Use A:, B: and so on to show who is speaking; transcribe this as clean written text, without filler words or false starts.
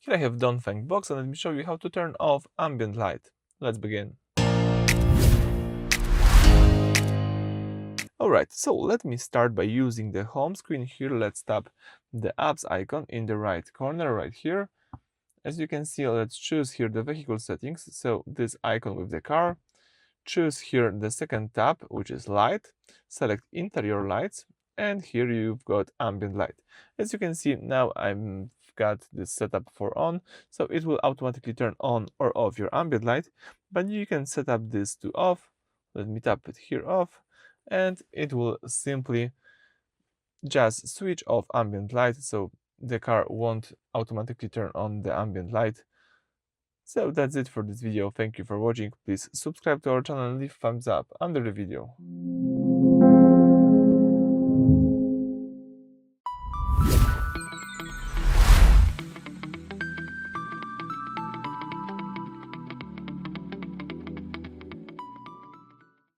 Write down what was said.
A: Here I have Dongfeng Box, and let me show you how to turn off ambient light. Let's begin. Alright, so let me start by using the home screen. Here let's tap the apps icon in the right corner right here. As you can see, let's choose here the vehicle settings, so this icon with the car. Choose here the second tab, which is light, select interior lights, and here you've got ambient light. As you can see, now I've got this setup for on, so it will automatically turn on or off your ambient light, but you can set up this to off. Let me tap it here off, and it will simply just switch off ambient light, so the car won't automatically turn on the ambient light. So that's it for this video. Thank you for watching. Please subscribe to our channel and leave thumbs up under the video.